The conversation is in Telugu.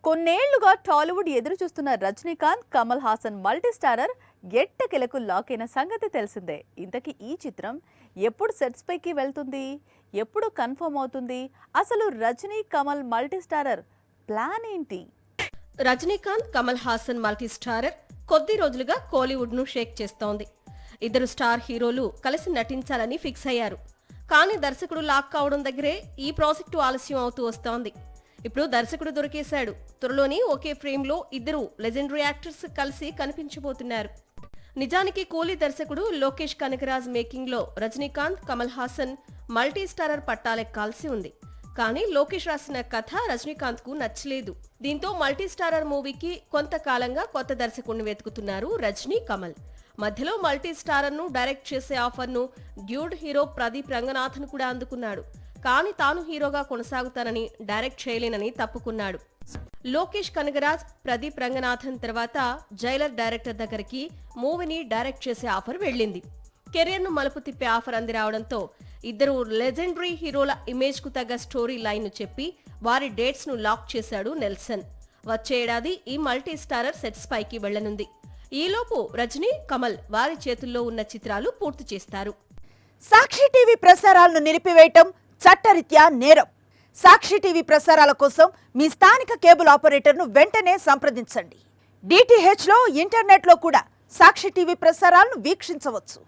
కొన్నేళ్లుగా టాలీవుడ్ ఎదురు చూస్తున్న రజనీకాంత్, కమల్ హాసన్ మల్టీ స్టారర్ ఎట్టకేలకు లాక్ అయిన సంగతి తెలిసిందే. ఇంతకీ ఈ చిత్రం ఎప్పుడు సెట్స్ పైకి వెళ్తుంది, ఎప్పుడు కన్ఫర్మ్ అవుతుంది, అసలు Rajini Kamal multi starrer plan ఏంటి? రజనీకాంత్, కమల్ హాసన్ మల్టీ స్టారర్ కొద్ది రోజులుగా కోలీవుడ్ ను షేక్ చేస్తోంది. ఇద్దరు స్టార్ హీరోలు కలిసి నటించాలని ఫిక్స్ అయ్యారు. కానీ దర్శకుడు లాక్ కావడం దగ్గరే ఈ ప్రాజెక్టు ఆలస్యం అవుతూ వస్తోంది. ఇప్పుడు దర్శకుడు దొరికేశాడు. త్వరలోని ఒకే ఫ్రేమ్ లో ఇద్దరు లెజెండరీ యాక్టర్స్ కలిసి కనిపించబోతున్నారు. నిజానికి కూలీ దర్శకుడు లోకేష్ కనగరాజ్ మేకింగ్ లో రజనీకాంత్, కమల్ హాసన్ మల్టీ స్టారర్ పట్టాలెక్కాల్సి ఉంది. కానీ లోకేష్ రాసిన కథ రజనీకాంత్ కు నచ్చలేదు. దీంతో మల్టీ స్టారర్ మూవీకి కొంతకాలంగా కొత్త దర్శకుడిని వెతుకుతున్నారు రజనీ, కమల్. మధ్యలో మల్టీ స్టారర్ ను డైరెక్ట్ చేసే ఆఫర్ ను డ్యూడ్ హీరో ప్రదీప్ రంగనాథన్ కూడా అందుకున్నాడు. కానీ తాను హీరోగా కొనసాగుతానని, డైరెక్ట్ చేయలేనని తప్పుకున్నాడు. లోకేష్ కనగరాజ్, ప్రదీప్ రంగనాథన్ తర్వాత జైలర్ డైరెక్టర్ దగ్గరికి మూవీని డైరెక్ట్ చేసే ఆఫర్ వెళ్లింది. కెరీర్ ను మలుపు తిప్పే ఆఫర్ అంది రావడంతో ఇద్దరు లెజెండరీ హీరోల ఇమేజ్ కు తగ్గ స్టోరీ లైన్ ను చెప్పి వారి డేట్స్ ను లాక్ చేశాడు నెల్సన్. వచ్చే ఏడాది ఈ మల్టీ స్టారర్ సెట్స్ పైకి వెళ్లనుంది. ఈలోపు రజనీ, కమల్ వారి చేతుల్లో ఉన్న చిత్రాలు పూర్తి చేస్తారు. సాక్షి టీవీ ప్రసారాలను నిలిపివేయటం చట్టరీత్యా నేరం. సాక్షి టీవీ ప్రసారాల కోసం మీ స్థానిక కేబుల్ ఆపరేటర్ను వెంటనే సంప్రదించండి. డిటిహెచ్లో, ఇంటర్నెట్లో కూడా సాక్షి టీవీ ప్రసారాలను వీక్షించవచ్చు.